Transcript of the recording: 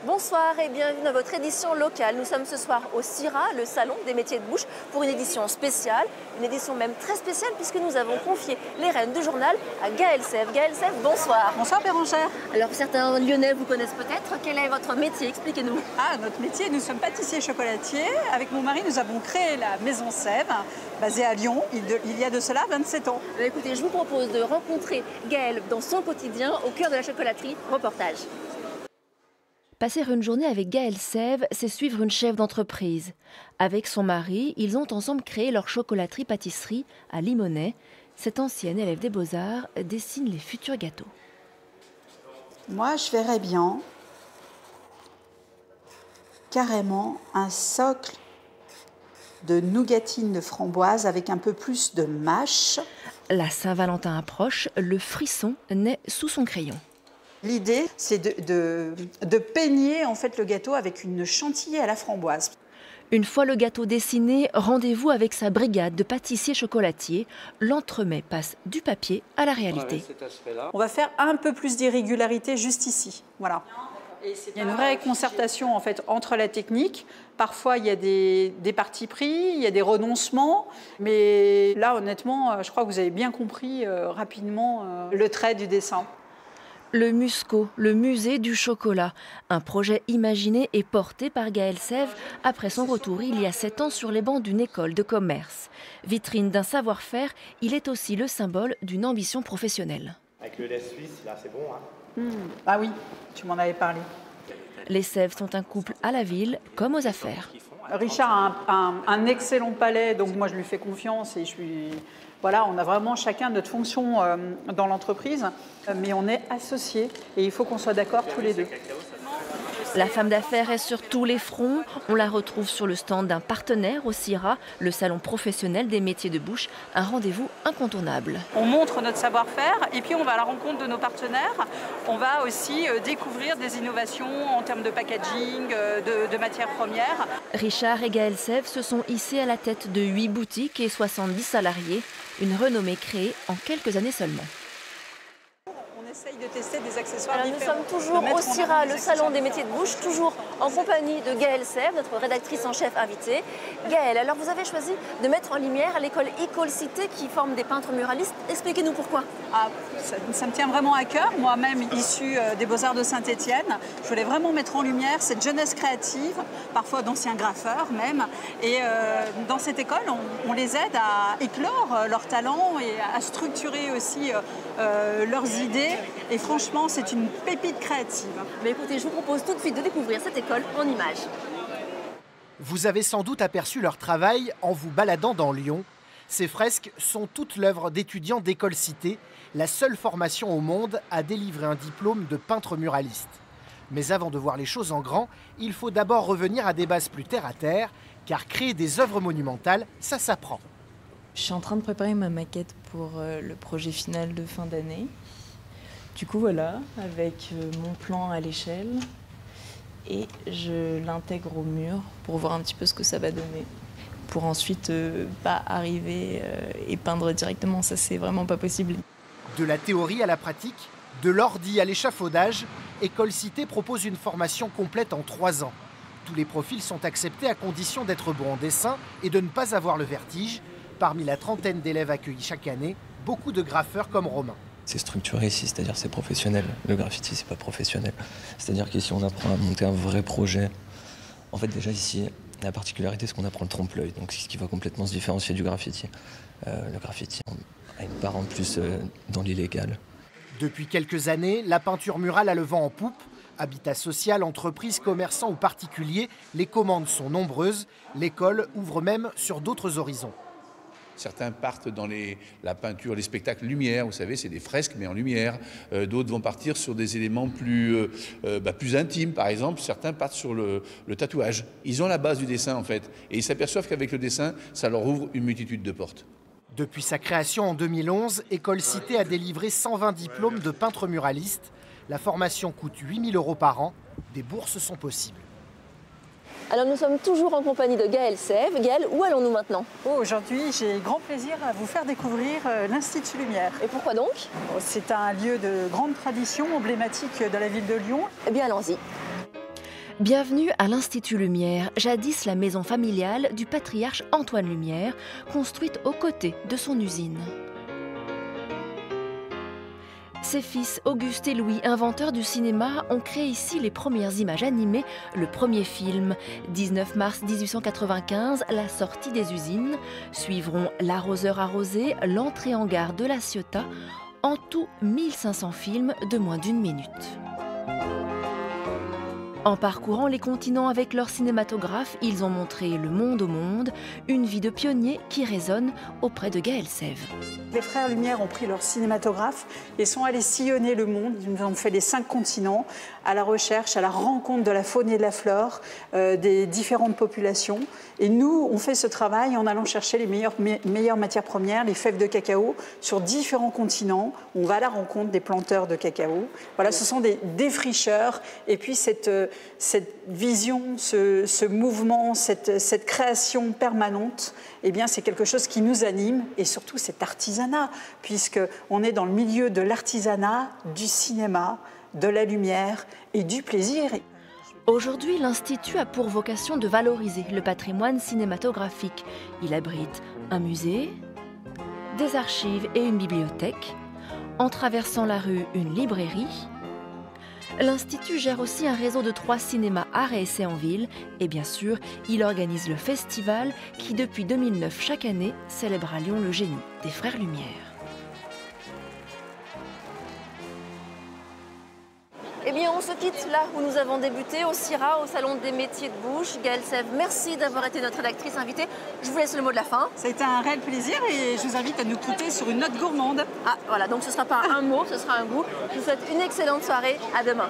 Bonsoir et bienvenue dans votre édition locale. Nous sommes ce soir au CIRA, le salon des métiers de bouche, pour une édition spéciale, une édition même très spéciale puisque nous avons confié les rênes du journal à Gaëlle Sèvres. Gaëlle Sèvres, bonsoir. Bonsoir Bérangère. Alors certains Lyonnais vous connaissent peut-être. Quel est votre métier? Expliquez-nous. Notre métier, nous sommes pâtissiers chocolatiers. Avec mon mari, nous avons créé la Maison Sèvres, basée à Lyon, il y a de cela 27 ans. Écoutez, je vous propose de rencontrer Gaëlle dans son quotidien au cœur de la chocolaterie. Reportage. Passer une journée avec Gaëlle Sèvres, c'est suivre une chef d'entreprise. Avec son mari, ils ont ensemble créé leur chocolaterie-pâtisserie à Limonest. Cette ancienne élève des Beaux-Arts dessine les futurs gâteaux. Moi, je verrais bien carrément un socle de nougatine de framboise avec un peu plus de mâche. La Saint-Valentin approche, le frisson naît sous son crayon. L'idée, c'est de peigner en fait le gâteau avec une chantilly à la framboise. Une fois le gâteau dessiné, rendez-vous avec sa brigade de pâtissiers chocolatiers. L'entremets passe du papier à la réalité. On va faire un peu plus d'irrégularité juste ici. Voilà. Il y a une vraie concertation en fait entre la technique. Parfois, il y a des partis pris, il y a des renoncements. Mais là, honnêtement, je crois que vous avez bien compris rapidement le trait du dessin. Le Musco, le musée du chocolat, un projet imaginé et porté par Gaëlle Sèvres après son retour il y a 7 ans sur les bancs d'une école de commerce. Vitrine d'un savoir-faire, il est aussi le symbole d'une ambition professionnelle. Avec le lait suisse, là c'est bon, hein. Ah oui, tu m'en avais parlé. Les Sèvres sont un couple à la ville comme aux affaires. Richard a un excellent palais, donc moi je lui fais confiance et voilà, on a vraiment chacun notre fonction dans l'entreprise, mais on est associés et il faut qu'on soit d'accord tous les deux. La femme d'affaires est sur tous les fronts. On la retrouve sur le stand d'un partenaire au CIRA, le salon professionnel des métiers de bouche, un rendez-vous incontournable. On montre notre savoir-faire et puis on va à la rencontre de nos partenaires. On va aussi découvrir des innovations en termes de packaging, de matières premières. Richard et Gaëlle Sèvres se sont hissés à la tête de 8 boutiques et 70 salariés. Une renommée créée en quelques années seulement. On essaye de tester des accessoires différents. Nous sommes toujours au CIRA, le salon des métiers de bouche, toujours en compagnie de Gaëlle Sèvres, notre rédactrice en chef invitée. Gaëlle, alors vous avez choisi de mettre en lumière l'école École Cité qui forme des peintres muralistes. Expliquez-nous pourquoi. Ça me tient vraiment à cœur. Moi-même, issue des Beaux-Arts de Saint-Étienne, je voulais vraiment mettre en lumière cette jeunesse créative, parfois d'anciens graffeurs même. Et dans cette école, on les aide à éclore leurs talents et à structurer aussi leurs idées. Et franchement, c'est une pépite créative. Mais écoutez, je vous propose tout de suite de découvrir cette école en images. Vous avez sans doute aperçu leur travail en vous baladant dans Lyon. Ces fresques sont toute l'œuvre d'étudiants d'École Cité, la seule formation au monde à délivrer un diplôme de peintre muraliste. Mais avant de voir les choses en grand, il faut d'abord revenir à des bases plus terre-à-terre, car créer des œuvres monumentales, ça s'apprend. Je suis en train de préparer ma maquette pour le projet final de fin d'année. Du coup, voilà, avec mon plan à l'échelle, et je l'intègre au mur pour voir un petit peu ce que ça va donner. Pour ensuite pas arriver et peindre directement, ça c'est vraiment pas possible. De la théorie à la pratique, de l'ordi à l'échafaudage, École Cité propose une formation complète en 3 ans. Tous les profils sont acceptés à condition d'être bons en dessin et de ne pas avoir le vertige. Parmi la trentaine d'élèves accueillis chaque année, beaucoup de graffeurs comme Romain. C'est structuré ici, c'est-à-dire c'est professionnel. Le graffiti, c'est pas professionnel. C'est-à-dire qu'ici, on apprend à monter un vrai projet. En fait, déjà ici, la particularité, c'est qu'on apprend le trompe-l'œil, donc c'est ce qui va complètement se différencier du graffiti. Le graffiti a une part en plus dans l'illégal. Depuis quelques années, la peinture murale a le vent en poupe. Habitat social, entreprises, commerçants ou particuliers, les commandes sont nombreuses. L'école ouvre même sur d'autres horizons. Certains partent dans la peinture, les spectacles lumière, vous savez, c'est des fresques mais en lumière. D'autres vont partir sur des éléments plus intimes, par exemple. Certains partent sur le tatouage. Ils ont la base du dessin en fait. Et ils s'aperçoivent qu'avec le dessin, ça leur ouvre une multitude de portes. Depuis sa création en 2011, École Cité a délivré 120 diplômes de peintres muralistes. La formation coûte 8 000 € par an. Des bourses sont possibles. Alors nous sommes toujours en compagnie de Gaëlle Sèvres. Gaëlle, où allons-nous maintenant? Aujourd'hui, j'ai grand plaisir à vous faire découvrir l'Institut Lumière. Et pourquoi donc? C'est un lieu de grande tradition, emblématique de la ville de Lyon. Eh bien allons-y. Bienvenue à l'Institut Lumière, jadis la maison familiale du patriarche Antoine Lumière, construite aux côtés de son usine. Ses fils Auguste et Louis, inventeurs du cinéma, ont créé ici les premières images animées, le premier film. 19 mars 1895, la sortie des usines. Suivront L'arroseur arrosé, l'entrée en gare de La Ciotat. En tout, 1500 films de moins d'1 minute. En parcourant les continents avec leur cinématographe, ils ont montré le monde au monde, une vie de pionnier qui résonne auprès de Gaël Sève. Les frères Lumière ont pris leur cinématographe et sont allés sillonner le monde. Ils ont fait les 5 continents à la recherche, à la rencontre de la faune et de la flore, des différentes populations. Et nous, on fait ce travail en allant chercher les meilleures matières premières, les fèves de cacao, sur différents continents. On va à la rencontre des planteurs de cacao. Voilà, ce sont des défricheurs. Et puis cette vision, ce mouvement, cette création permanente, eh bien, c'est quelque chose qui nous anime, et surtout cet artisanat, puisqu'on est dans le milieu de l'artisanat, du cinéma, de la lumière et du plaisir. Aujourd'hui, l'Institut a pour vocation de valoriser le patrimoine cinématographique. Il abrite un musée, des archives et une bibliothèque. En traversant la rue, une librairie. L'Institut gère aussi un réseau de 3 cinémas art et essai en ville. Et bien sûr, il organise le festival qui, depuis 2009, chaque année, célèbre à Lyon le génie des Frères Lumière. Eh bien, on se quitte là où nous avons débuté, au CIRA, au Salon des métiers de bouche. Gaël Sève, merci d'avoir été notre rédactrice invitée. Je vous laisse le mot de la fin. Ça a été un réel plaisir et je vous invite à nous quitter sur une note gourmande. Ah, voilà, donc ce ne sera pas un mot, ce sera un goût. Je vous souhaite une excellente soirée. À demain.